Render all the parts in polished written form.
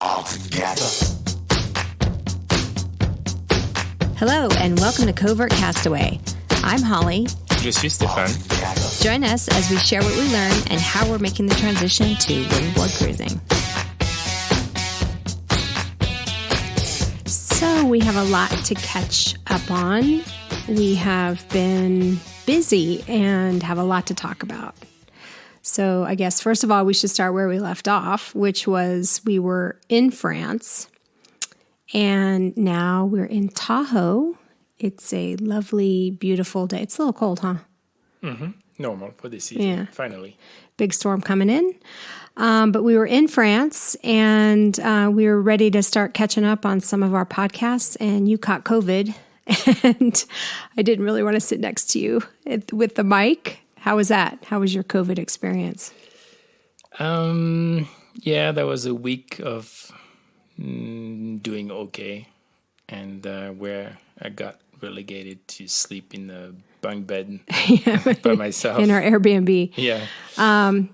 all together. Hello, and welcome to Covert Castaway. I'm Holly. Je suis Stéphane. Join us as we share what we learn and how we're making the transition to wingboard cruising. So we have a lot to catch up on. We have been busy and have a lot to talk about. So I guess, first of all, we should start where we left off, which was we were in France, and now we're in Tahoe. It's a lovely, beautiful day. It's a little cold, huh? Mm-hmm. Normal for this season, Yeah. finally. Big storm coming in. But we were in France, and we were ready to start catching up on some of our podcasts, and you caught COVID, and I didn't really want to sit next to you with the mic. How was that? How was your COVID experience? Yeah, that was a week of doing okay, and where I got relegated to sleep in the bunk bed by myself. In our Airbnb. Yeah.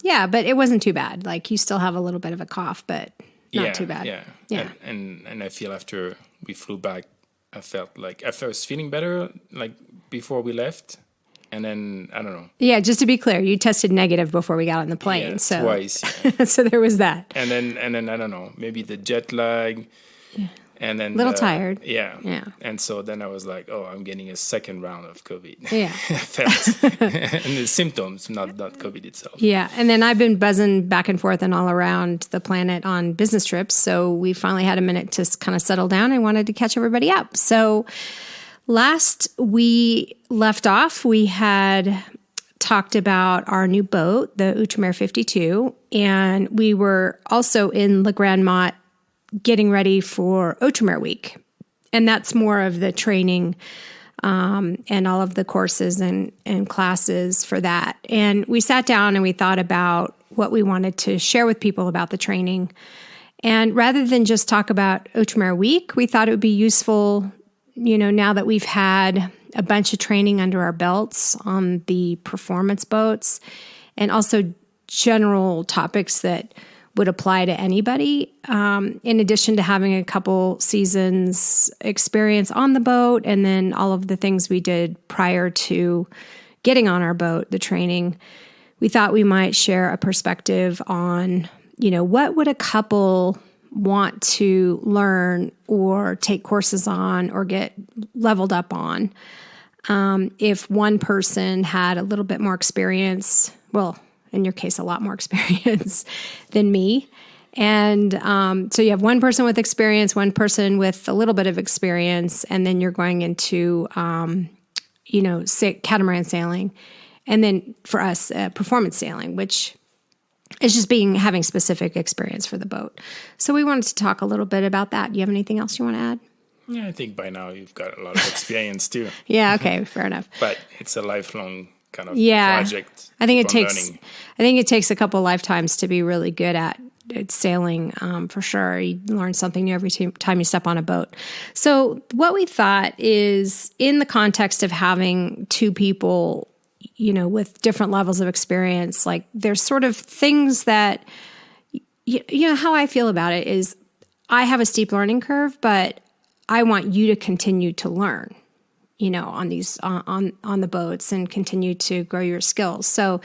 Yeah, but it wasn't too bad. Like, you still have a little bit of a cough, but not too bad. Yeah. And I feel after we flew back, I felt like I was feeling better like before we left. And then, I don't know. Yeah, just to be clear, you tested negative before we got on the plane. Yeah, so twice. so there was that. And then I don't know, maybe the jet lag. Yeah. And then Little tired. Yeah. Yeah. And so then I was like, oh, I'm getting a second round of COVID. Yeah. And the symptoms, not COVID itself. Yeah. And then I've been buzzing back and forth and all around the planet on business trips. So we finally had a minute to kind of settle down. I wanted to catch everybody up. So last we left off, we had talked about our new boat, the Outremer 52, and we were also in Le Grand Mott getting ready for Outremer Week. And that's more of the training and all of the courses and classes for that. And we sat down and we thought about what we wanted to share with people about the training. And rather than just talk about Outremer Week, we thought it would be useful, you know, now that we've had a bunch of training under our belts on the performance boats and also general topics that would apply to anybody, in addition to having a couple seasons experience on the boat and then all of the things we did prior to getting on our boat, the training, we thought we might share a perspective on, you know, what would a couple want to learn or take courses on or get leveled up on if one person had a little bit more experience, well, in your case, a lot more experience than me. And so you have one person with experience, one person with a little bit of experience, and then you're going into, catamaran sailing. And then for us, performance sailing, which is just having specific experience for the boat. So we wanted to talk a little bit about that. Do you have anything else you want to add? Yeah, I think by now you've got a lot of experience too. Yeah, okay, fair enough. But it's a lifelong kind of project. I think it takes a couple lifetimes to be really good at sailing, for sure. You learn something new every time you step on a boat. So what we thought is, in the context of having two people, you know, with different levels of experience, like there's sort of things that, you know, how I feel about it is I have a steep learning curve, but I want you to continue to learn, you know, on these, on the boats and continue to grow your skills. So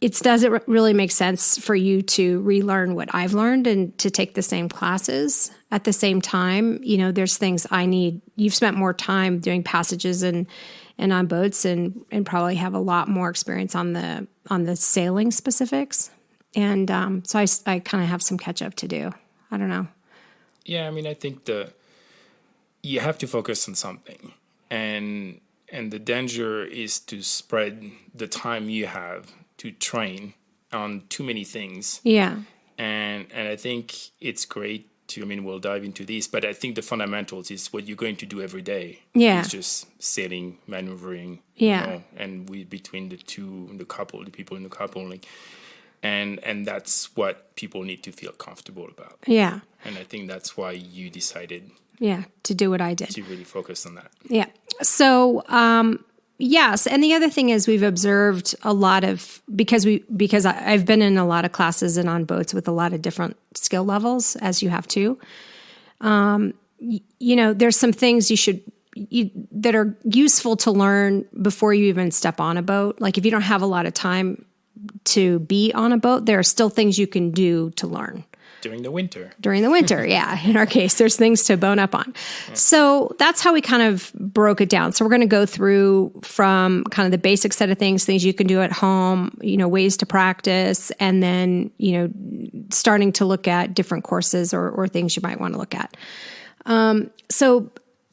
does it really make sense for you to relearn what I've learned and to take the same classes at the same time? You know, there's things I need. You've spent more time doing passages and on boats and probably have a lot more experience on the sailing specifics. And so I kind of have some catch up to do. I don't know. Yeah, I mean, I think you have to focus on something. And the danger is to spread the time you have to train on too many things. Yeah. And I think it's great to, I mean, we'll dive into this, but I think the fundamentals is what you're going to do every day. Yeah. It's just sailing, maneuvering. Yeah. You know, and between the people in the couple, like, and that's what people need to feel comfortable about. Yeah. And I think that's why you decided to do what I did. to really focus on that. Yeah. So Yes, and the other thing is we've observed a lot of because I've been in a lot of classes and on boats with a lot of different skill levels, as you have too. There's some things that are useful to learn before you even step on a boat. Like if you don't have a lot of time to be on a boat, there are still things you can do to learn. During the winter, yeah. In our case, there's things to bone up on. Yeah. So that's how we kind of broke it down. So we're going to go through from kind of the basic set of things you can do at home, ways to practice, and then, starting to look at different courses or things you might want to look at. So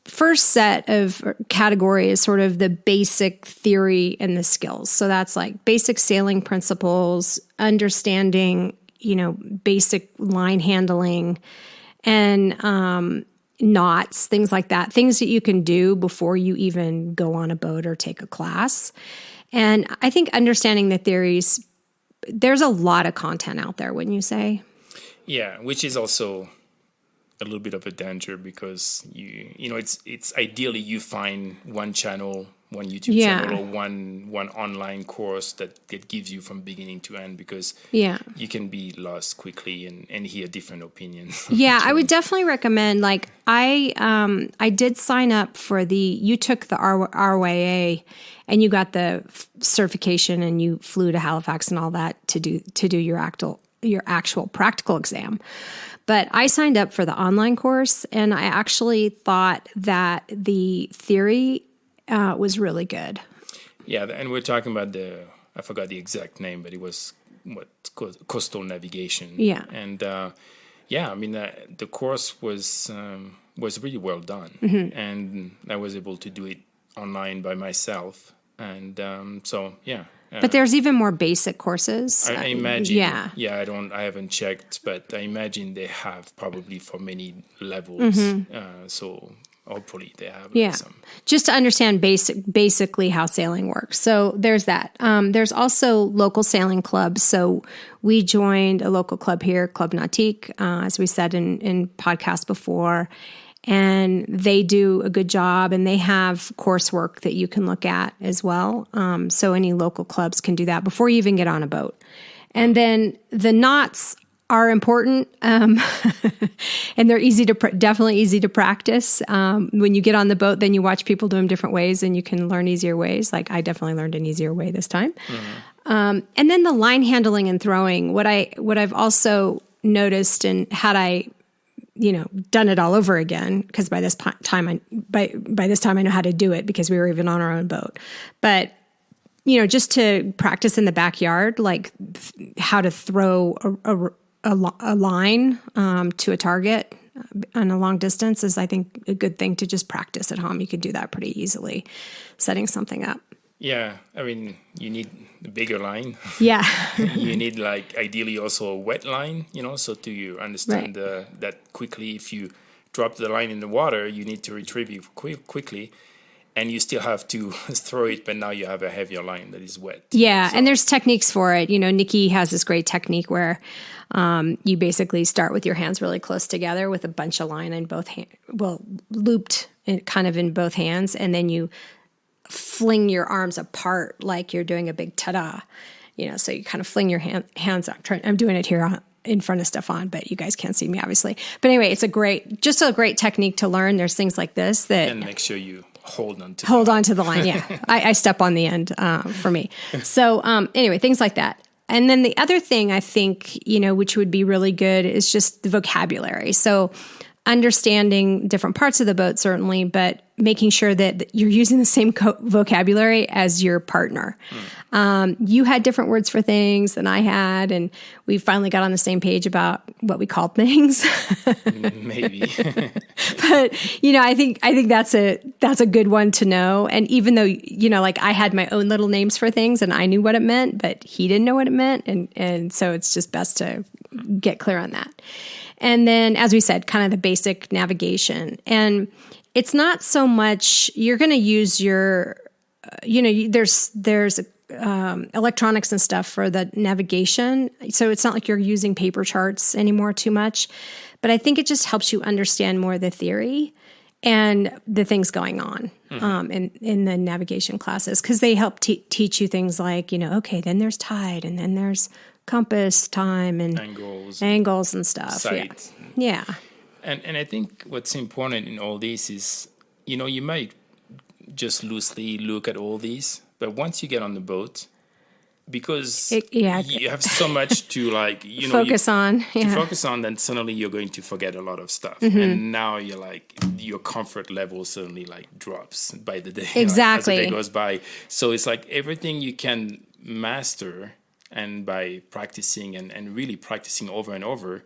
first set of category is sort of the basic theory and the skills. So that's like basic sailing principles, understanding basic line handling and knots, things like that, things that you can do before you even go on a boat or take a class. And I think understanding the theories, there's a lot of content out there, wouldn't you say? Yeah, which is also a little bit of a danger because it's ideally you find one channel, one YouTube channel, or one online course that gives you from beginning to end, because you can be lost quickly and hear different opinions. Yeah, I would definitely recommend, like I did sign up for you took the RYA and you got the certification and you flew to Halifax and all that to do your actual practical exam. But I signed up for the online course and I actually thought that the theory was really good. Yeah, and we're talking about I forgot the exact name, but it was coastal navigation. Yeah. And the course was really well done. Mm-hmm. And I was able to do it online by myself. And but there's even more basic courses. I imagine. Yeah. Yeah, I haven't checked, but I imagine they have probably for many levels. Mm-hmm. So hopefully they have some. Just to understand basically how sailing works. So there's that. There's also local sailing clubs. So we joined a local club here, Club Nautique, as we said in podcast before. And they do a good job and they have coursework that you can look at as well. So any local clubs can do that before you even get on a boat. And then the knots are important and they're definitely easy to practice. When you get on the boat, then you watch people do them different ways and you can learn easier ways. Like I definitely learned an easier way this time. Mm-hmm. And then the line handling and throwing. What I've also noticed, and had I done it all over again, because by this time I know how to do it because we were even on our own boat. But just to practice in the backyard, like how to throw a line to a target on a long distance is, I think, a good thing to just practice at home. You could do that pretty easily, setting something up. Yeah, I mean, you need a bigger line. Yeah. You need, like, ideally also a wet line, so to understand that quickly if you drop the line in the water, you need to retrieve it quickly, and you still have to throw it, but now you have a heavier line that is wet. Yeah, and there's techniques for it. Nikki has this great technique where you basically start with your hands really close together with a bunch of line in both hands, looped kind of in both hands, and then you fling your arms apart like you're doing a big ta-da, so you kind of fling your hands up. I'm doing it here in front of Stefan, but you guys can't see me obviously. But anyway, it's a great technique to learn. There's things like this that... And make sure you hold on to the line. Yeah. I step on the end for me. So anyway, things like that. And then the other thing I think, which would be really good is just the vocabulary. So understanding different parts of the boat, certainly, but making sure that you're using the same vocabulary as your partner. You had different words for things than I had, and we finally got on the same page about what we called things. Maybe. But, I think that's a good one to know. And even though, like I had my own little names for things and I knew what it meant, but he didn't know what it meant. And so it's just best to get clear on that. And then, as we said, kind of the basic navigation. And it's not so much, you're going to use your, there's electronics and stuff for the navigation. So it's not like you're using paper charts anymore too much. But I think it just helps you understand more the theory and the things going on in the navigation classes, because they help teach you things like, okay, then there's tide, and then there's compass, time, and angles and stuff. Sight. Yeah. And I think what's important in all this is, you might just loosely look at all these, but once you get on the boat, because you have so much to focus on, then suddenly you're going to forget a lot of stuff. And now you're like, your comfort level suddenly drops by the day. Exactly. As the day goes by. So it's like everything you can master, and by practicing and really practicing over and over,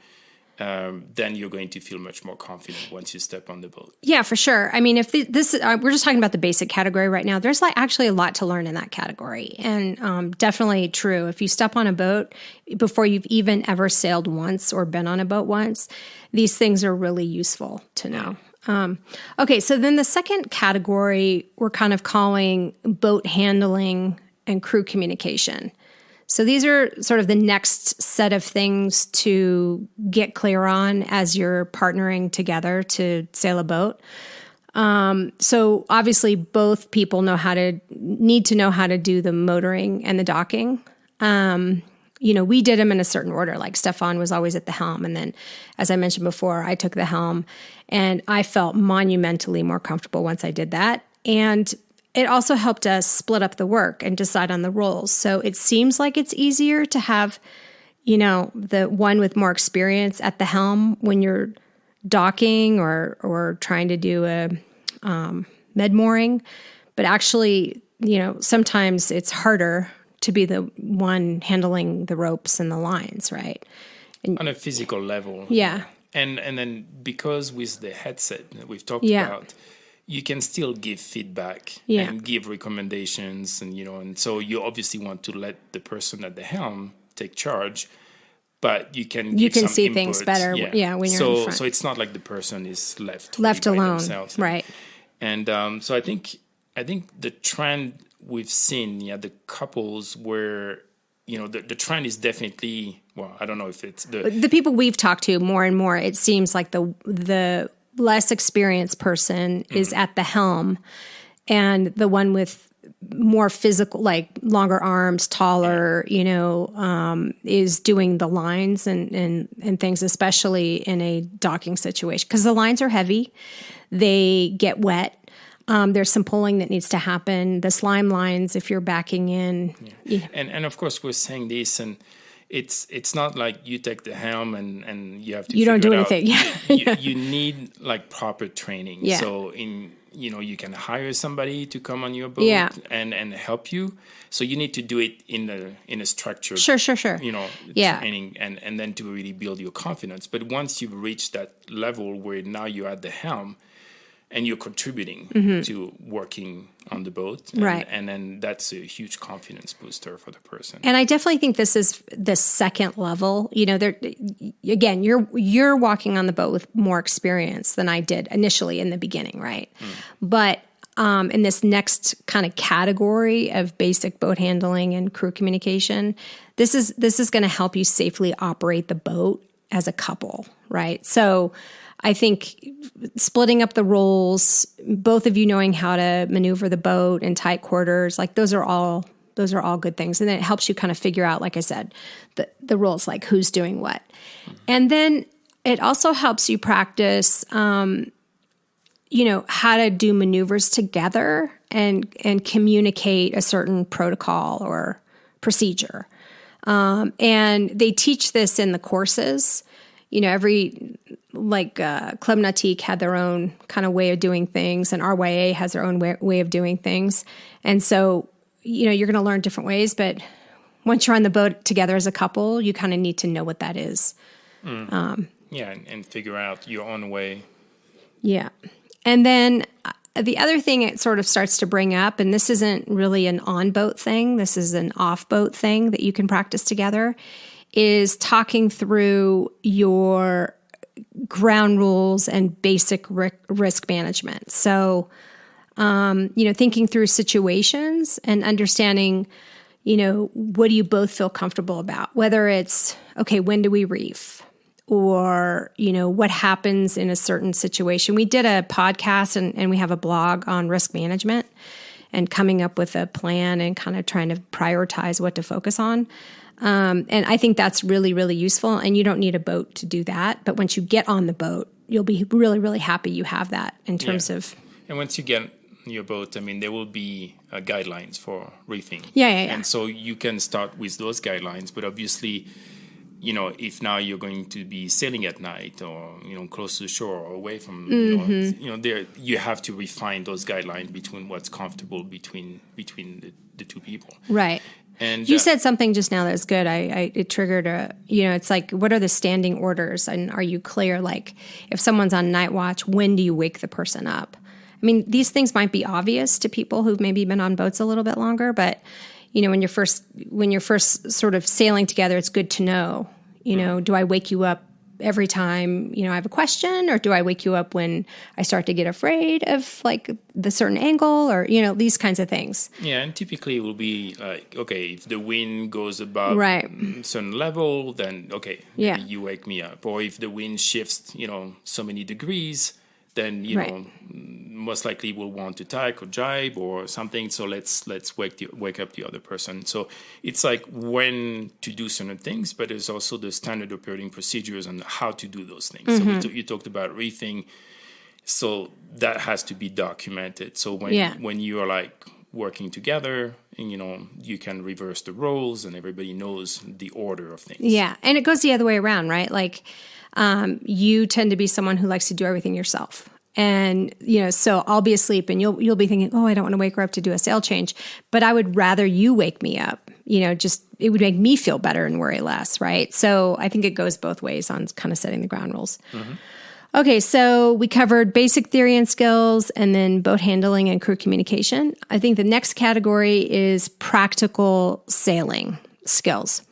then you're going to feel much more confident once you step on the boat. Yeah, for sure. I mean, if this we're just talking about the basic category right now, there's actually a lot to learn in that category. And definitely true. If you step on a boat before you've even ever sailed once or been on a boat once, these things are really useful to know. Okay, so then the second category we're kind of calling boat handling and crew communication. So these are sort of the next set of things to get clear on as you're partnering together to sail a boat. So obviously both people need to know how to do the motoring and the docking. We did them in a certain order. Like Stefan was always at the helm. And then, as I mentioned before, I took the helm, and I felt monumentally more comfortable once I did that. And it also helped us split up the work and decide on the roles. So it seems like it's easier to have, the one with more experience at the helm when you're docking or trying to do a med mooring. But actually, sometimes it's harder to be the one handling the ropes and the lines, right? And, on a physical level. Yeah. And then because with the headset that we've talked about, you can still give feedback and give recommendations, and so you obviously want to let the person at the helm take charge, but you can see input. Things better. Yeah, when you're in front. So it's not like the person is left alone, themselves. Right? And so I think the trend we've seen, the couples where the trend is definitely, well, I don't know if it's the people we've talked to more and more. It seems like the less experienced person is at the helm, and the one with more physical, like longer arms, taller, is doing the lines and things, especially in a docking situation, because the lines are heavy, they get wet. There's some pulling that needs to happen. The slime lines, if you're backing in, and of course we're saying this, and it's not like you take the helm and you have to. You don't do anything. You need proper training. Yeah. So you can hire somebody to come on your boat and help you. So you need to do it in a structured sure. Training and then to really build your confidence. But once you've reached that level where now you're at the helm and you're contributing to working on the boat. Right. And then that's a huge confidence booster for the person. And I definitely think this is the second level. Again, you're walking on the boat with more experience than I did initially in the beginning, right? But in this next kind of category of basic boat handling and crew communication, this is going to help you safely operate the boat as a couple, right? So I think splitting up the roles, both of you knowing how to maneuver the boat in tight quarters, those are all good things. And then it helps you kind of figure out, like I said, the roles, like who's doing what. And then it also helps you practice, how to do maneuvers together and communicate a certain protocol or procedure. And they teach this in the courses. Every Club Nautique had their own kind of way of doing things, and RYA has their own way of doing things. And so, you're going to learn different ways, but once you're on the boat together as a couple, you kind of need to know what that is. And figure out your own way. Yeah. And then the other thing it sort of starts to bring up, and this isn't really an on-boat thing, this is an off-boat thing that you can practice together, is talking through your ground rules and basic risk management. So, thinking through situations and understanding, what do you both feel comfortable about? Whether it's, okay, when do we reef? or, what happens in a certain situation. We did a podcast and we have a blog on risk management and coming up with a plan and kind of trying to prioritize what to focus on. And I think that's really, really useful. And you don't need a boat to do that. But once you get on the boat, you'll be really, really happy you have that in terms of. And once you get your boat, I mean, there will be guidelines for reefing. Yeah. And so you can start with those guidelines. But obviously, if now you're going to be sailing at night or, close to the shore or away from, there, you have to refine those guidelines between what's comfortable between the two people. Right. And you said something just now that was good. It triggered it's like, what are the standing orders? And are you clear? Like if someone's on night watch, when do you wake the person up? I mean, these things might be obvious to people who've maybe been on boats a little bit longer, but when you're first sort of sailing together, it's good to know, do I wake you up every time, I have a question, or do I wake you up when I start to get afraid of like the certain angle or, these kinds of things. Yeah. And typically it will be like, okay, if the wind goes above a certain level, then maybe you wake me up. Or if the wind shifts, so many degrees, then, most likely we'll want to tack or jibe or something. So let's wake up the other person. So it's like when to do certain things, but there's also the standard operating procedures on how to do those things. Mm-hmm. So you talked about reefing. So that has to be documented. So when you are like working together, you can reverse the roles and everybody knows the order of things. Yeah. And it goes the other way around, right? Like, you tend to be someone who likes to do everything yourself. And, so I'll be asleep and you'll be thinking, oh, I don't want to wake her up to do a sail change, but I would rather you wake me up, it would make me feel better and worry less. Right. So I think it goes both ways on kind of setting the ground rules. Mm-hmm. Okay. So we covered basic theory and skills and then boat handling and crew communication. I think the next category is practical sailing skills.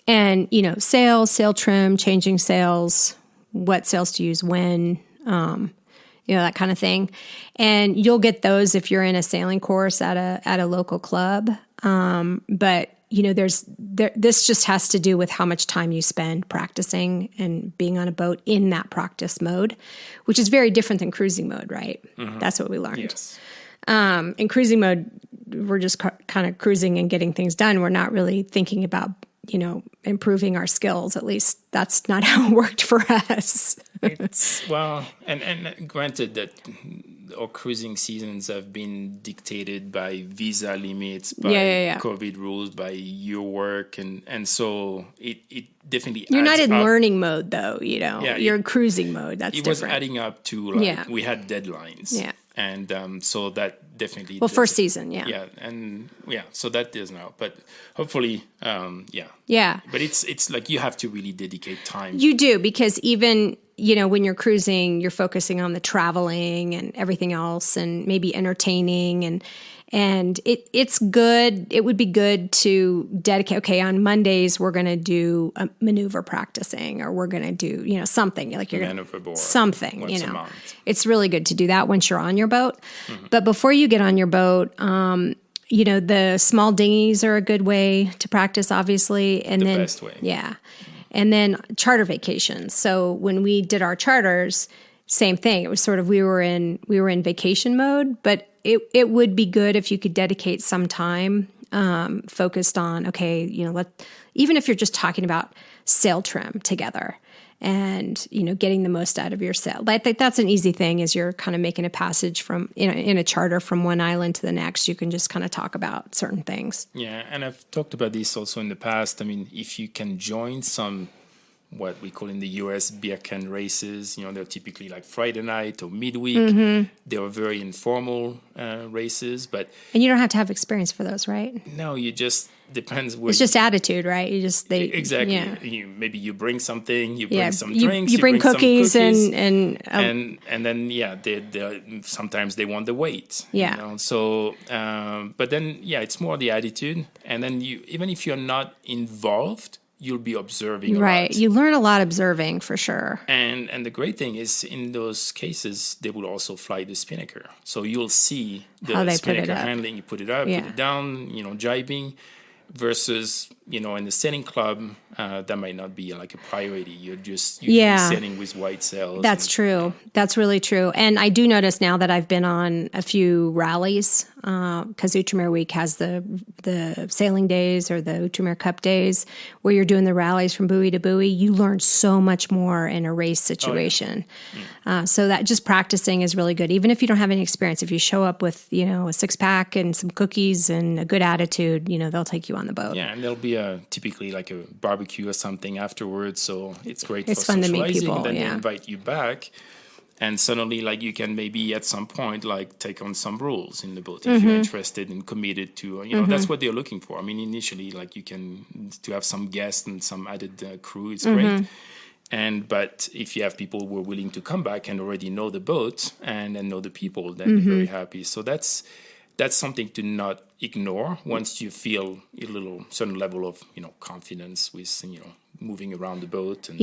And, sail trim, changing sails, what sails to use when, that kind of thing. And you'll get those if you're in a sailing course at a local club. But, this just has to do with how much time you spend practicing and being on a boat in that practice mode, which is very different than cruising mode, right? Mm-hmm. That's what we learned. Yes. In cruising mode, we're just kind of cruising and getting things done. We're not really thinking about improving our skills. At least that's not how it worked for us. And granted that our cruising seasons have been dictated by visa limits, by COVID rules, by your work. And so it definitely You're not in up. Learning mode though, you're in cruising mode. That's different. It was adding up to we had deadlines. Yeah. And so that definitely... first season, Yeah, so that is now. But hopefully, Yeah. But it's like you have to really dedicate time. You do, because even, when you're cruising, you're focusing on the traveling and everything else and maybe entertaining and it's good. It would be good to dedicate, okay, on Mondays, we're going to do a maneuver practicing or we're going to do, something like you're going to something, once a month. It's really good to do that once you're on your boat. Mm-hmm. But before you get on your boat, the small dinghies are a good way to practice, obviously. And the best way. Yeah. And then charter vacations. So when we did our charters, same thing. It was sort of, we were in vacation mode, but it would be good if you could dedicate some time focused on, okay, even if you're just talking about sail trim together and, getting the most out of your sail. I think that's an easy thing as you're kind of making a passage from, in a charter from one island to the next, you can just kind of talk about certain things. Yeah. And I've talked about this also in the past. I mean, if you can join some what we call in the US beer can races. They're typically like Friday night or midweek. Mm-hmm. They are very informal races, and you don't have to have experience for those, right? No, you just depends. It's just attitude, right? Exactly. Yeah. Maybe you bring something. You bring some drinks. You bring cookies and then they sometimes they want the weight. Yeah. So but then it's more the attitude, and then even if you're not involved, you'll be observing a lot. You learn a lot observing for sure. And the great thing is in those cases, they will also fly the spinnaker. So you'll see the spinnaker handling. You put it up, put it down, jibing. versus, in the sailing club, that might not be like a priority. You're sailing with white sails. That's true. That's really true. And I do notice now that I've been on a few rallies, because Outremer Week has the sailing days or the Outremer Cup days where you're doing the rallies from buoy to buoy. You learn so much more in a race situation. Oh, yeah. So that just practicing is really good. Even if you don't have any experience, if you show up with, a 6-pack and some cookies and a good attitude, they'll take you on the boat. Yeah, and there'll be typically like a barbecue or something afterwards. So it's great it's for fun socializing. To meet people, and then yeah. they invite you back. And suddenly, like, you can maybe at some point, like, take on some roles in the boat if you're interested and committed to, that's what they're looking for. I mean, initially, like, to have some guests and some added crew, it's great. But if you have people who are willing to come back and already know the boat and know the people, then they're very happy. So that's something to not ignore once you feel a little certain level of, confidence with, moving around the boat and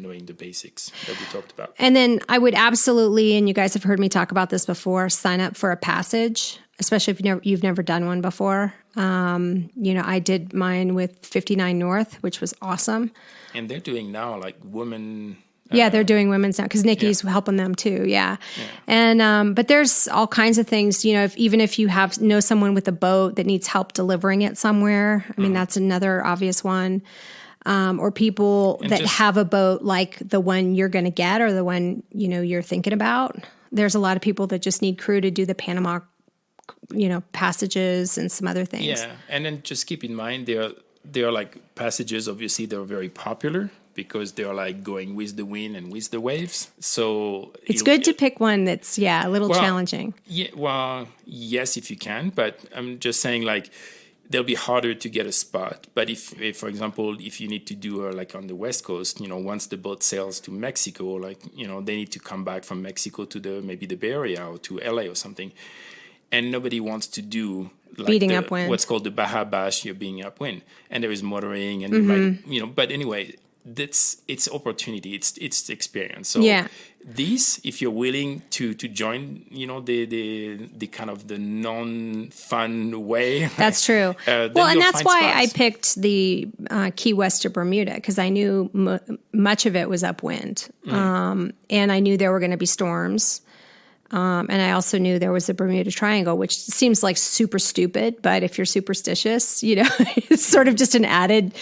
knowing the basics that we talked about. And then I would absolutely, and you guys have heard me talk about this before, sign up for a passage, especially if you've never done one before. I did mine with 59 North, which was awesome. And they're doing now like women. Yeah, they're doing women's now because Nikki's helping them too. Yeah. And but there's all kinds of things. Even if you know someone with a boat that needs help delivering it somewhere, I mean that's another obvious one. Or people that have a boat like the one you're going to get or the one you're thinking about. There's a lot of people that just need crew to do the Panama, passages and some other things. Yeah, and then just keep in mind there are like passages. Obviously, they're very popular because they're like going with the wind and with the waves. So it's good to pick one that's a little challenging. Yeah, well, yes, if you can, but I'm just saying like they'll be harder to get a spot. But if for example, if you need to do like on the West Coast, once the boat sails to Mexico, like they need to come back from Mexico to maybe the Bay Area or to LA or something, and nobody wants to do like beating upwind, what's called the Baja Bash, you're being upwind, and there is motoring, and you might, but anyway. It's opportunity. It's experience. So if you're willing to join, the kind of the non-fun way. That's true. Well, and that's why I picked the Key West to Bermuda because I knew much of it was upwind, and I knew there were going to be storms. And I also knew there was the Bermuda Triangle, which seems like super stupid, but if you're superstitious, it's sort of just an added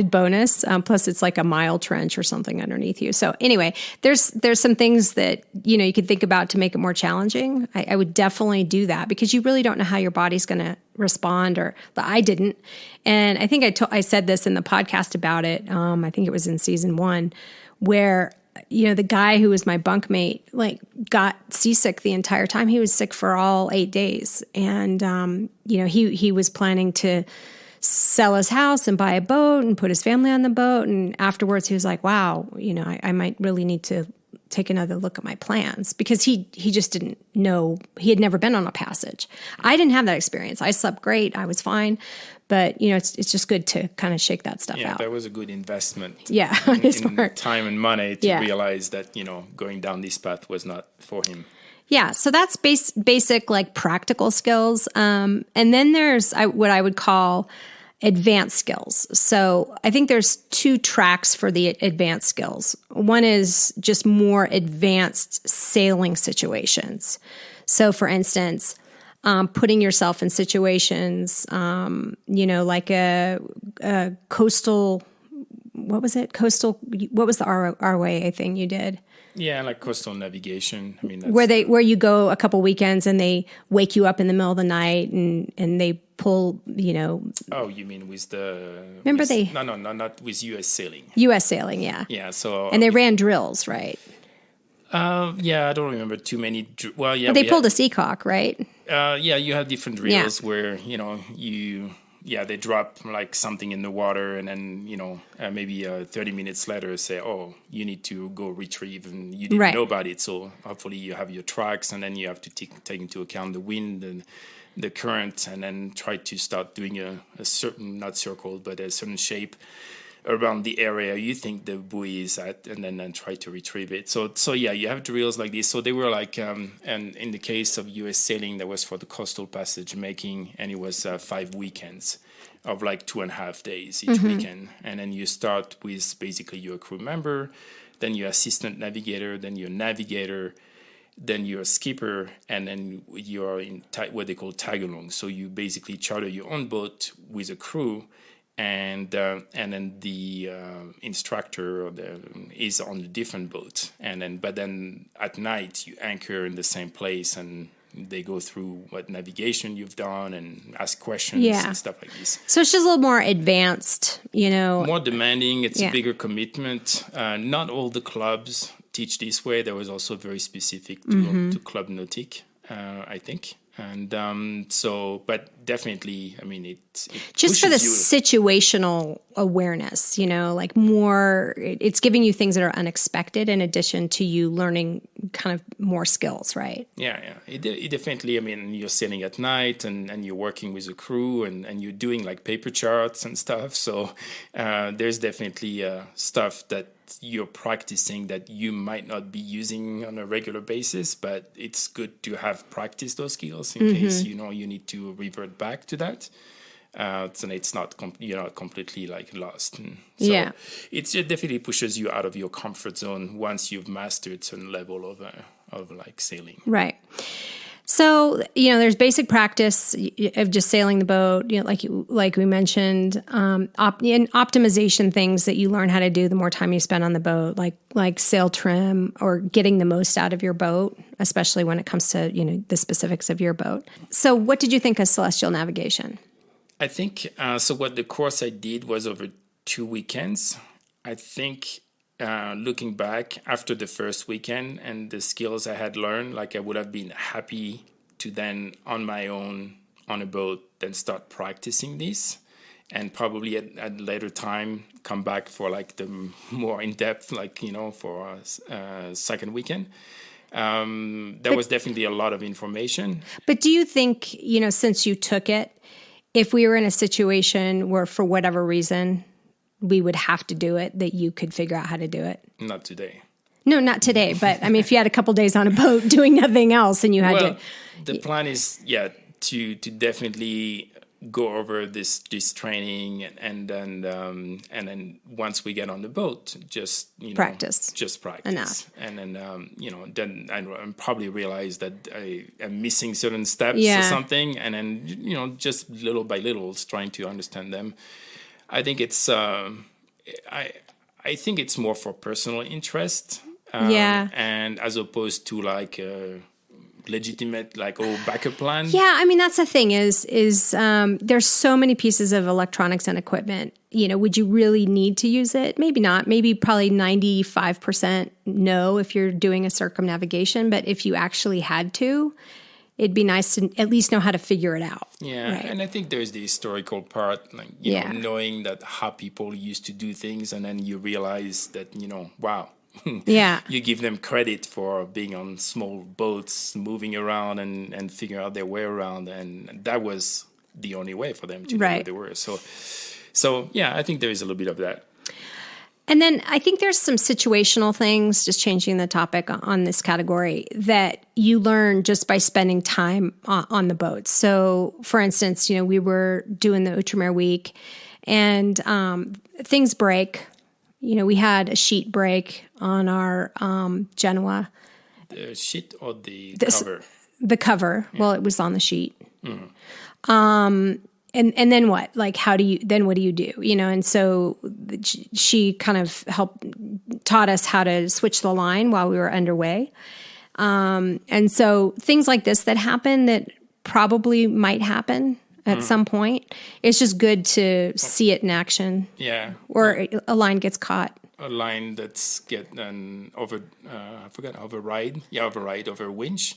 bonus. Plus, it's like a mile trench or something underneath you. So anyway, there's some things that you could think about to make it more challenging. I would definitely do that because you really don't know how your body's going to respond, or I didn't. And I think I said this in the podcast about it. I think it was in season 1, where the guy who was my bunkmate, like, got seasick the entire time. He was sick for all 8 days. And, he was planning to sell his house and buy a boat and put his family on the boat. And afterwards he was like, wow, I might really need to take another look at my plans because he just didn't know. He had never been on a passage. I didn't have that experience. I slept great. I was fine. But, it's just good to kind of shake that stuff out. Yeah, that was a good investment. Yeah, on his part. Time and money to realize that, going down this path was not for him. Yeah, so that's basic, like, practical skills. And then there's what I would call advanced skills. So I think there's 2 tracks for the advanced skills. One is just more advanced sailing situations. So, for instance, putting yourself in situations, like a coastal, what was it? What was the ROA thing you did? Yeah, like coastal navigation. I mean, that's where you go a couple weekends and they wake you up in the middle of the night and they pull, Oh, you mean with the? Remember No, not with U.S. sailing. U.S. sailing, yeah. Yeah, so. And they ran drills, right? Yeah, I don't remember too many. Well, yeah. But they pulled a seacock, right? Yeah, you have different drills where, they drop like something in the water and then, maybe 30 minutes later say, oh, you need to go retrieve, and you didn't know about it. So hopefully you have your tracks, and then you have to take into account the wind and the current, and then try to start doing a certain, not circle, but a certain shape around the area you think the buoy is at, and then try to retrieve it. So yeah, you have drills like this. So they were like, and in the case of U.S. sailing, that was for the coastal passage making, and it was 5 weekends. of like 2.5 days each weekend. And then you start with basically your crew member, then your assistant navigator, then your navigator, then you're a skipper, and then you're in what they call tag-along. So you basically charter your own boat with a crew, and then the instructor is on a different boat. But then at night you anchor in the same place, and they go through what navigation you've done and ask questions and stuff like this. So it's just a little more advanced, More demanding. It's a bigger commitment. Not all the clubs teach this way. There was also very specific to Club Nautique, I think. And but definitely, I mean, it just for the situational awareness, like more, it's giving you things that are unexpected in addition to you learning kind of more skills, right? Yeah. It definitely, I mean, you're sailing at night and you're working with a crew and you're doing like paper charts and stuff. So there's definitely stuff that you're practicing that you might not be using on a regular basis, but it's good to have practiced those skills in case you need to revert back to that. So it's not you're not completely like lost. And so it definitely pushes you out of your comfort zone once you've mastered certain level of like sailing. Right. So, there's basic practice of just sailing the boat, like we mentioned, and optimization things that you learn how to do the more time you spend on the boat, like sail trim or getting the most out of your boat, especially when it comes to, the specifics of your boat. So what did you think of celestial navigation? I think, so what the course I did was over 2 weekends. I think looking back after the first weekend and the skills I had learned, like I would have been happy to then on my own on a boat then start practicing this, and probably at a later time come back for like the more in-depth, like, for a second weekend. There was definitely a lot of information. But do you think, since you took it, if we were in a situation where for whatever reason we would have to do it, that you could figure out how to do it? Not today. No, not today. But I mean, if you had a couple days on a boat doing nothing else and you had to... The plan is, to definitely go over this training and then once we get on the boat, just, practice. Just practice. Enough. And then, then I probably realize that I am missing certain steps or something. And then, just little by little, trying to understand them. I think it's I think it's more for personal interest, and as opposed to like a legitimate backup plan. Yeah, I mean that's the thing is there's so many pieces of electronics and equipment. Would you really need to use it? Maybe not. Maybe probably 95% no if you're doing a circumnavigation. But if you actually had to, it'd be nice to at least know how to figure it out. Yeah, right. And I think there's the historical part, like, know, knowing that how people used to do things, and then you realize that, wow. You give them credit for being on small boats, moving around and figuring out their way around, and that was the only way for them to know where they were. So yeah, I think there is a little bit of that. And then I think there's some situational things, just changing the topic on this category, that you learn just by spending time on the boat. So, for instance, we were doing the Outremer week and things break. We had a sheet break on our Genoa. The sheet or the cover? The cover. Yeah. Well, it was on the sheet. Mm-hmm. And then what? Like, what do you do? And so she kind of taught us how to switch the line while we were underway. And so things like this that happen that probably might happen at some point, it's just good to see it in action. Yeah. Or a line gets caught. A line that's override. Yeah, override over a winch.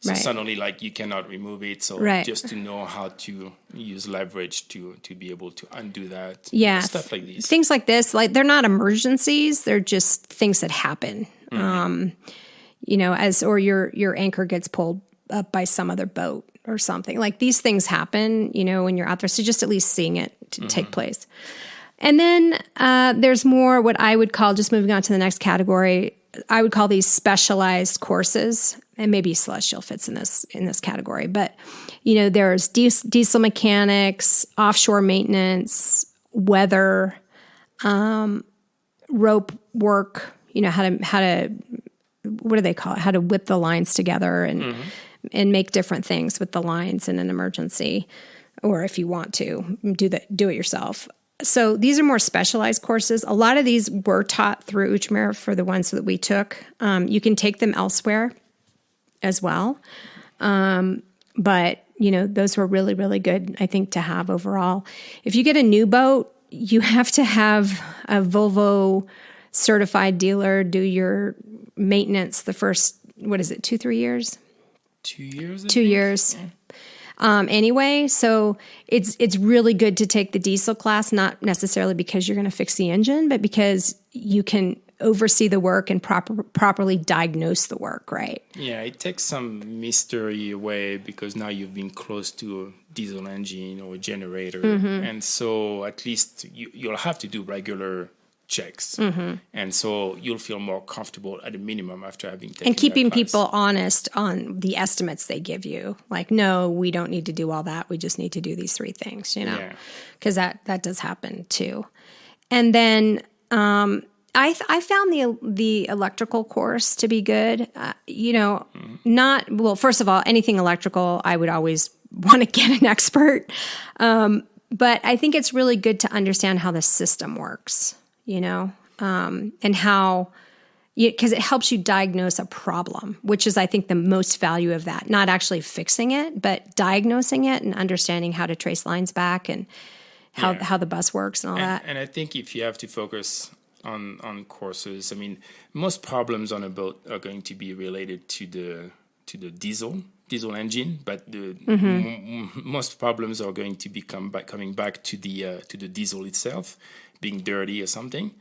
So suddenly, you cannot remove it. So just to know how to use leverage to be able to undo that. Yeah. Stuff like these. Things like this, they're not emergencies. They're just things that happen. Mm-hmm. Or your anchor gets pulled up by some other boat or something. Like these things happen, when you're out there. So just at least seeing it take place. And then there's more what I would call, just moving on to the next category, I would call these specialized courses. and maybe celestial fits in this category, but there's diesel mechanics, offshore maintenance, weather, rope work, how to what do they call it? How to whip the lines together and make different things with the lines in an emergency, or if you want to do it yourself. So these are more specialized courses. A lot of these were taught through Uchmer for the ones that we took. You can take them elsewhere as well. But those were really, really good, I think, to have overall. If you get a new boat, you have to have a Volvo certified dealer do your maintenance the first, 2-3 years? 2 years? 2 years. Yeah. Anyway, so it's really good to take the diesel class, not necessarily because you're going to fix the engine, but because you can oversee the work and properly diagnose the work, right? Yeah, it takes some mystery away because now you've been close to a diesel engine or a generator. And so at least you'll have to do regular checks. And so you'll feel more comfortable at a minimum after having taken and keeping that class. People honest on the estimates they give you. Like, no, we don't need to do all that. We just need to do these 3 things, because that does happen too. And then I found the electrical course to be good. First of all, anything electrical, I would always want to get an expert. But I think it's really good to understand how the system works, and how, because it helps you diagnose a problem, which is, I think, the most value of that. Not actually fixing it, but diagnosing it and understanding how to trace lines back and how the bus works and all that. And I think if you have to focus on courses, I mean, most problems on a boat are going to be related to the diesel engine, but most problems are going to be coming back to the diesel itself being dirty or something.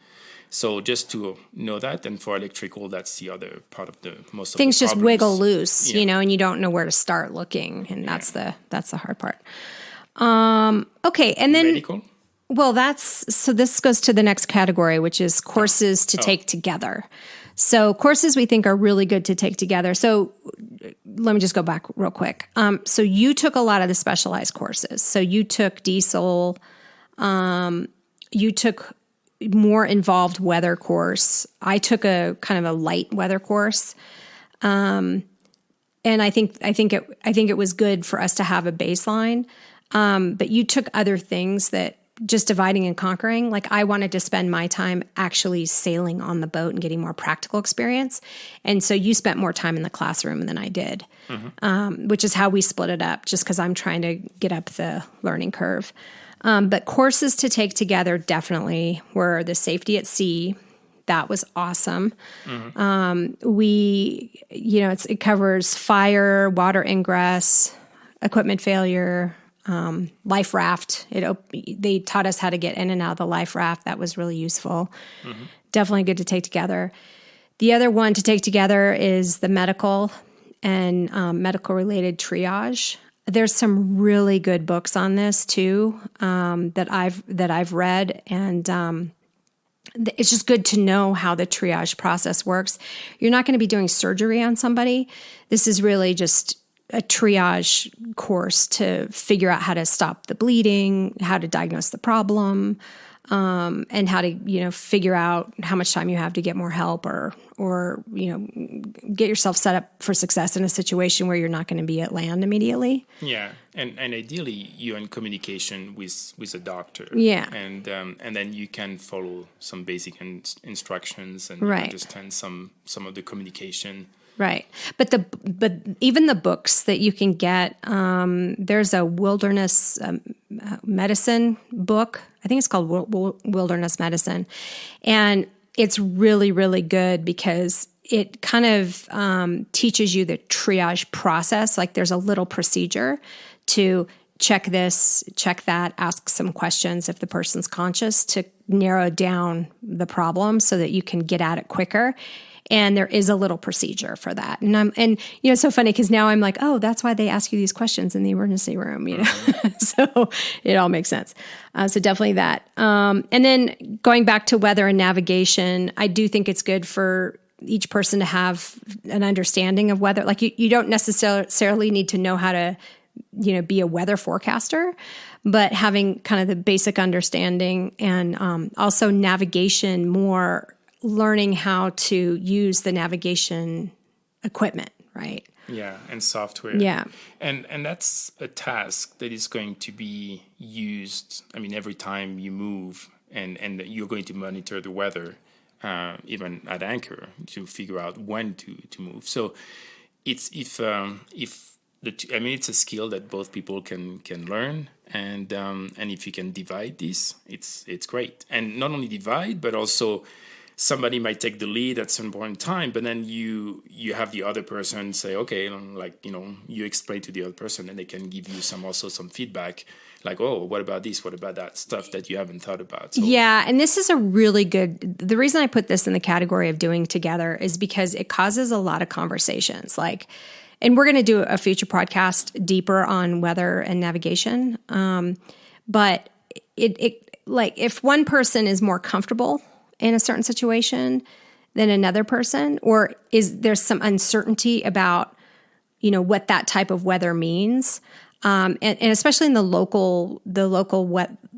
So just to know that, and for electrical, that's the other part of most of things the just problems. wiggle loose, and you don't know where to start looking, and that's the hard part. Okay, and then medical. Well, this goes to the next category, which is courses to take together. So courses we think are really good to take together. So let me just go back real quick. So you took a lot of the specialized courses. So you took diesel, you took more involved weather course. I took a kind of a light weather course. And I think it was good for us to have a baseline. But you took other things that just dividing and conquering. Like, I wanted to spend my time actually sailing on the boat and getting more practical experience. And so you spent more time in the classroom than I did, which is how we split it up, just because I'm trying to get up the learning curve. But courses to take together definitely were the safety at sea. That was awesome. It covers fire, water ingress, equipment failure, life raft. They taught us how to get in and out of the life raft. That was really useful. Definitely good to take together. The other one to take together is the medical and medical related triage. There's some really good books on this too, that I've read, and it's just good to know how the triage process works. You're not going to be doing surgery on somebody. This is really just a triage course to figure out how to stop the bleeding, how to diagnose the problem, and how to, figure out how much time you have to get more help or get yourself set up for success in a situation where you're not going to be at land immediately. Yeah. And ideally you're in communication with a doctor. Yeah. And then you can follow some basic instructions and understand some of the communication. Right. But even the books that you can get, there's a wilderness medicine book. I think it's called Wilderness Medicine. And it's really, really good because it kind of teaches you the triage process. Like, there's a little procedure to check this, check that, ask some questions if the person's conscious to narrow down the problem so that you can get at it quicker. And there is a little procedure for that. And it's so funny because now I'm like, oh, that's why they ask you these questions in the emergency room, So it all makes sense. So definitely that. And then going back to weather and navigation, I do think it's good for each person to have an understanding of weather. Like you don't necessarily need to know how to, be a weather forecaster, but having kind of the basic understanding and also navigation, more learning how to use the navigation equipment, right? Yeah, and software. Yeah. And that's a task that is going to be used, every time you move and you're going to monitor the weather, even at anchor, to figure out when to move. So it's it's a skill that both people can learn, and if you can divide this, it's great. And not only divide, but also somebody might take the lead at some point in time, but then you have the other person say, okay, you explain to the other person, and they can give you some feedback, like, oh, what about this? What about that? Stuff that you haven't thought about. So. Yeah, and this is a really good, the reason I put this in the category of doing together is because it causes a lot of conversations. And we're going to do a future podcast deeper on weather and navigation. But it if one person is more comfortable in a certain situation than another person, or there's some uncertainty about, what that type of weather means. And especially in the local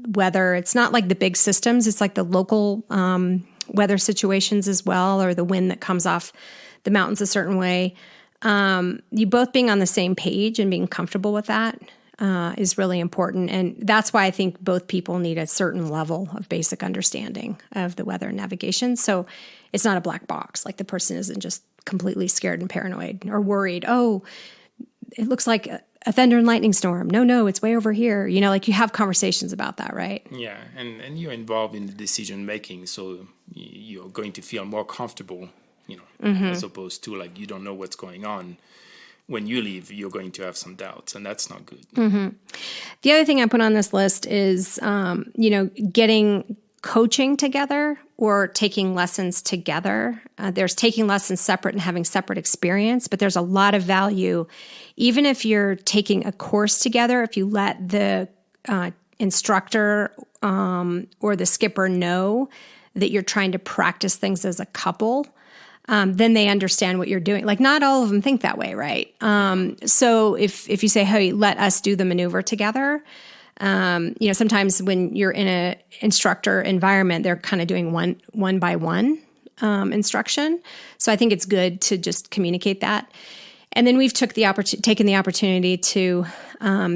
weather, it's not like the big systems. It's like the local weather situations as well, or the wind that comes off the mountains a certain way. You both being on the same page and being comfortable with that is really important. And that's why I think both people need a certain level of basic understanding of the weather and navigation. So it's not a black box. Like the person isn't just completely scared and paranoid or worried. Oh, it looks like a thunder and lightning storm. No, it's way over here. You have conversations about that, right? Yeah. And you're involved in the decision making. So you're going to feel more comfortable, as opposed to like, you don't know what's going on. When you leave, you're going to have some doubts, and that's not good. Mm-hmm. The other thing I put on this list is, getting coaching together or taking lessons together. There's taking lessons separate and having separate experience, but there's a lot of value. Even if you're taking a course together, if you let the instructor or the skipper know that you're trying to practice things as a couple, then they understand what you're doing. Like not all of them think that way, right? So if you say, hey, let us do the maneuver together, sometimes when you're in a instructor environment, they're kind of doing one by one instruction. So I think it's good to just communicate that. And then we've taken the opportunity to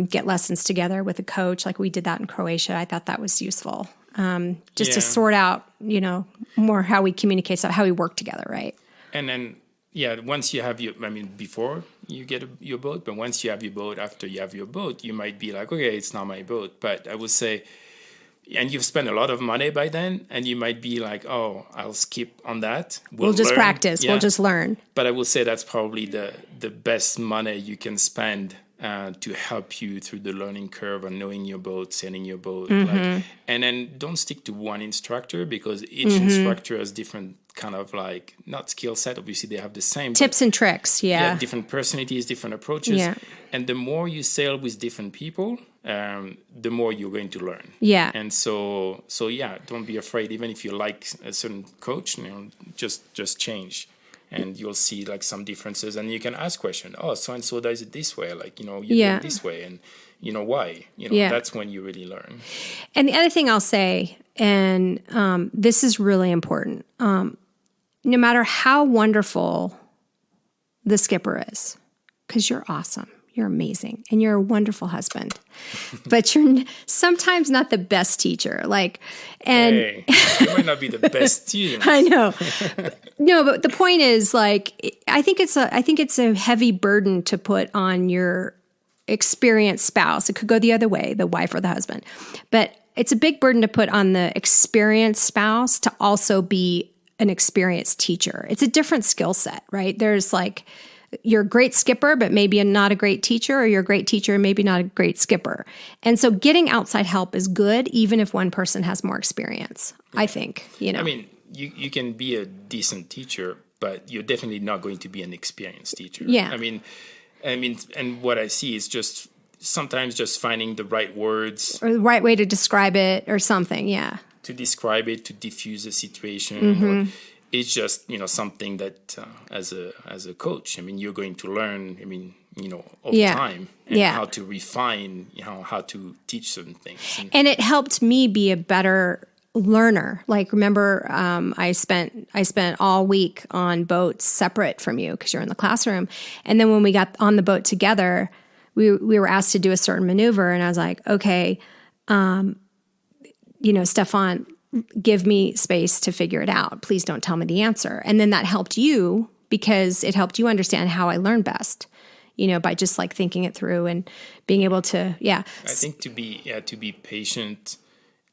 get lessons together with a coach, like we did that in Croatia. I thought that was useful. To sort out, more how we communicate, how we work together, right? And then, once you have before you get your boat, but once you have your boat, after you have your boat, you might be like, okay, it's not my boat. But I would say, and you've spent a lot of money by then, and you might be like, oh, I'll skip on that. We'll just practice. Yeah. We'll just learn. But I will say that's probably the best money you can spend to help you through the learning curve and knowing your boat, sailing your boat. And then don't stick to one instructor, because each instructor has different kind of like, not skill set, obviously they have the same. Tips and tricks, different personalities, different approaches. Yeah. And the more you sail with different people, the more you're going to learn. Yeah. And so don't be afraid, even if you like a certain coach, just change. And you'll see like some differences, and you can ask questions. Oh, so and so does it this way, like you do it this way, and why. That's when you really learn. And the other thing I'll say, and this is really important, no matter how wonderful the skipper is, because you're awesome, you're amazing, and you're a wonderful husband, but you're sometimes not the best teacher. Hey, you might not be the best teacher. I know. But the point is, I think it's a heavy burden to put on your experienced spouse. It could go the other way, the wife or the husband, but it's a big burden to put on the experienced spouse to also be an experienced teacher. It's a different skill set, right? There's you're a great skipper, but maybe not a great teacher, or you're a great teacher and maybe not a great skipper. And so getting outside help is good, even if one person has more experience, I think, You can be a decent teacher, but you're definitely not going to be an experienced teacher. Yeah. And what I see is just sometimes just finding the right words. Or the right way to describe it or something, yeah. To describe it, to diffuse a situation. It's just, something that as a coach, I mean, you're going to learn, I mean, over time, and how to refine, how to teach certain things. And it helped me be a better learner. Like, remember, I spent all week on boats separate from you because you're in the classroom. And then when we got on the boat together, we were asked to do a certain maneuver. And I was like, okay, Stefan, give me space to figure it out. Please don't tell me the answer. And then that helped you because it helped you understand how I learn best, by just like thinking it through and being able to, I think to be patient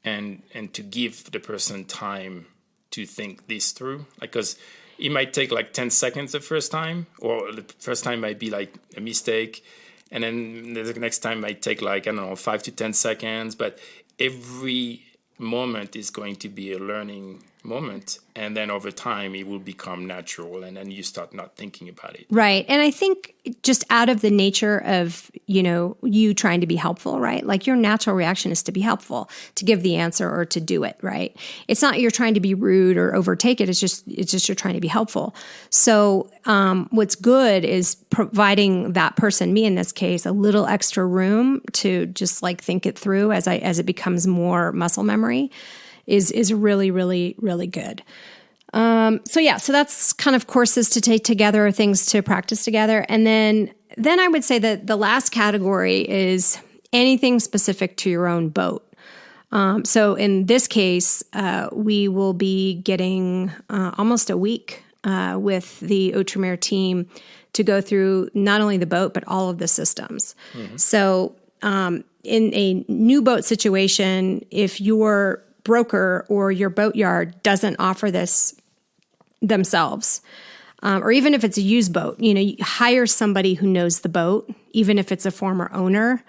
and to give the person time to think this through. Like, because it might take like 10 seconds the first time, or the first time might be like a mistake. And then the next time might take like, 5 to 10 seconds. But every moment is going to be a learning moment, and then over time it will become natural, and then you start not thinking about it. Right. And I think just out of the nature of, you trying to be helpful, right? Like, your natural reaction is to be helpful, to give the answer or to do it, right? It's not you're trying to be rude or overtake it. It's just you're trying to be helpful. So what's good is providing that person, me in this case, a little extra room to just like think it through as it becomes more muscle memory is really, really, really good. So that's kind of courses to take together, things to practice together. And then I would say that the last category is anything specific to your own boat. So in this case, we will be getting almost a week with the Outremer team to go through not only the boat, but all of the systems. Mm-hmm. So in a new boat situation, if your broker or your boatyard doesn't offer this themselves, or even if it's a used boat, you hire somebody who knows the boat, even if it's a former owner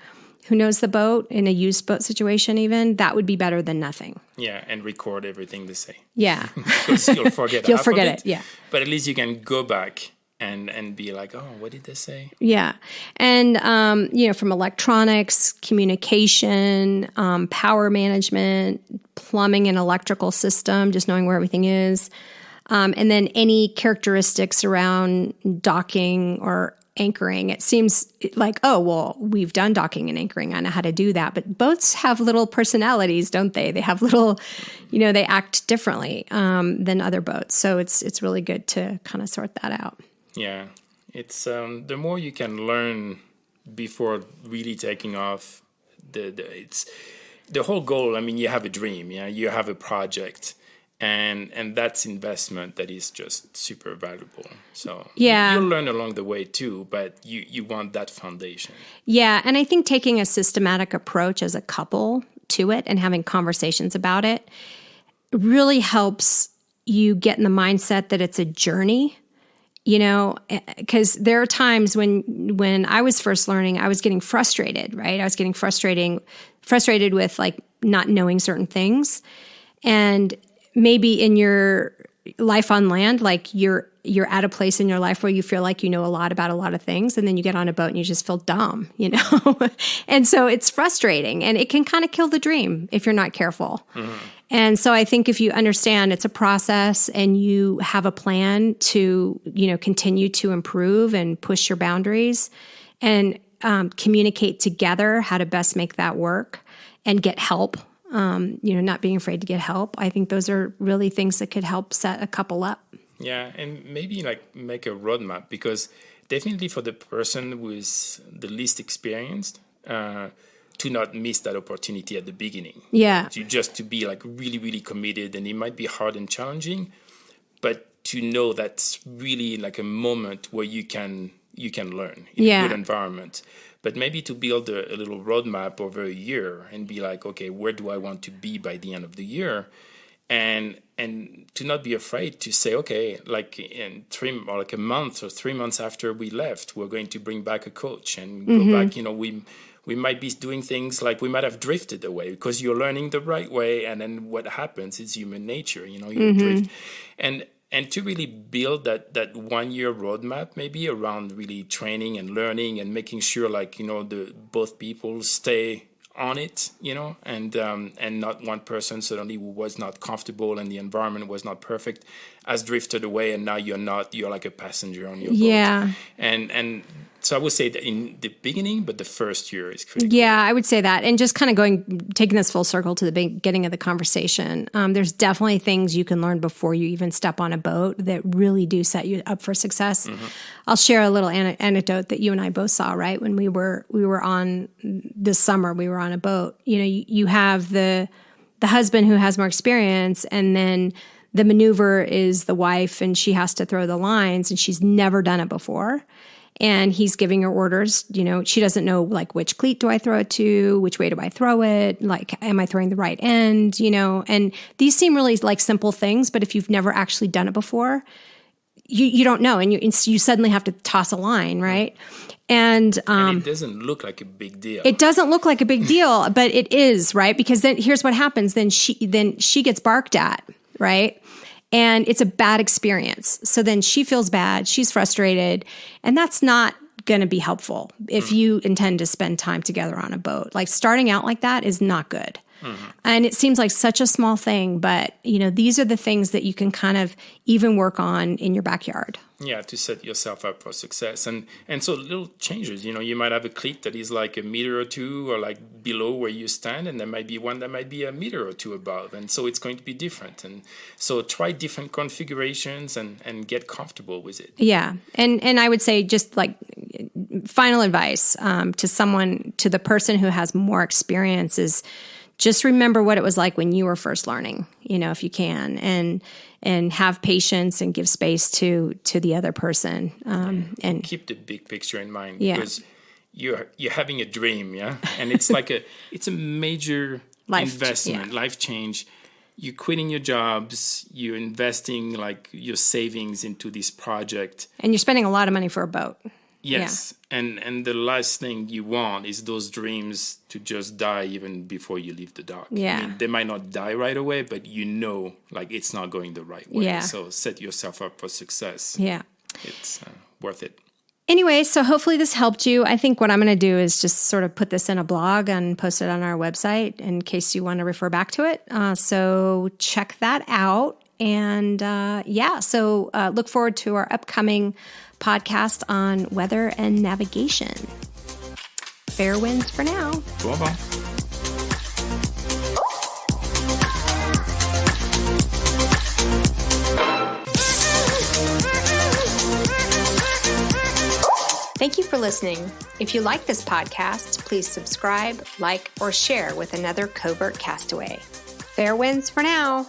who knows the boat in a used boat situation, even that would be better than nothing. Yeah, and record everything they say. Yeah. Because you'll forget You'll forget it, yeah. But at least you can go back and be like, oh, what did they say? Yeah. And, from electronics, communication, power management, plumbing and electrical system, just knowing where everything is. And then any characteristics around docking or anchoring. It seems like, oh, well, we've done docking and anchoring. I know how to do that. But boats have little personalities, don't they? They have little, they act differently than other boats. So it's really good to kind of sort that out. Yeah, it's the more you can learn before really taking off. It's the whole goal. I mean, you have a dream, you have a project, and that's investment that is just super valuable. So you'll learn along the way too, but you want that foundation. Yeah, and I think taking a systematic approach as a couple to it and having conversations about it really helps you get in the mindset that it's a journey. Because there are times when I was first learning, I was getting frustrated, right? I was getting frustrated with like not knowing certain things. And maybe in your life on land, like you're at a place in your life where you feel like you know a lot about a lot of things, and then you get on a boat and you just feel dumb, And so it's frustrating, and it can kind of kill the dream if you're not careful. Mm-hmm. And so I think if you understand it's a process and you have a plan to, continue to improve and push your boundaries and communicate together how to best make that work and get help, not being afraid to get help. I think those are really things that could help set a couple up. Yeah, and maybe like make a roadmap, because definitely for the person who is the least experienced, to not miss that opportunity at the beginning. Yeah. To be like really, really committed, and it might be hard and challenging, but to know that's really like a moment where you can learn in a good environment. But maybe to build a little roadmap over a year and be like, okay, where do I want to be by the end of the year? And to not be afraid to say, okay, like in a month or 3 months after we left, we're going to bring back a coach and go back, we might be doing things like we might have drifted away because you're learning the right way. And then what happens is human nature, you drift. And to really build that 1 year roadmap, maybe around really training and learning and making sure both people stay on it, and not one person suddenly who was not comfortable and the environment was not perfect has drifted away, and now you're like a passenger on your boat. And so I would say that in the beginning, but the first year is critical. Yeah, I would say that. And just kind of taking this full circle to the beginning of the conversation, there's definitely things you can learn before you even step on a boat that really do set you up for success. Mm-hmm. I'll share a little anecdote that you and I both saw, right? When we were on this summer, we were on a boat. You have the husband who has more experience, and then the maneuver is the wife, and she has to throw the lines, and she's never done it before. And he's giving her orders. She doesn't know, like, which cleat do I throw it to? Which way do I throw it? Like, am I throwing the right end? And these seem really like simple things, but if you've never actually done it before, you don't know. And you suddenly have to toss a line, right? And it doesn't look like a big deal. It doesn't look like a big deal, but it is, right? Because then here's what happens. Then she gets barked at, right? And it's a bad experience. So then she feels bad. She's frustrated. And that's not going to be helpful if you intend to spend time together on a boat. Like, starting out like that is not good. Mm-hmm. And it seems like such a small thing, but these are the things that you can kind of even work on in your backyard. Yeah, to set yourself up for success. And so little changes, you might have a cleat that is like a meter or two or like below where you stand, and there might be one that might be a meter or two above. And so it's going to be different. And so try different configurations and get comfortable with it. Yeah. And I would say, just like final advice to the person who has more experience is, just remember what it was like when you were first learning, if you can, and have patience and give space to the other person. And keep the big picture in mind, because you're having a dream, and it's like it's a major investment, life change. You're quitting your jobs, you're investing like your savings into this project, and you're spending a lot of money for a boat. Yes. Yeah. And the last thing you want is those dreams to just die even before you leave the dock. Yeah. I mean, they might not die right away, but like it's not going the right way. Yeah. So set yourself up for success. Yeah. It's worth it. Anyway, so hopefully this helped you. I think what I'm going to do is just sort of put this in a blog and post it on our website in case you want to refer back to it. So check that out. And so look forward to our upcoming podcast on weather and navigation. Fair winds for now. Cool. Thank you for listening. If you like this podcast, please subscribe, like, or share with another covert castaway. Fair winds for now.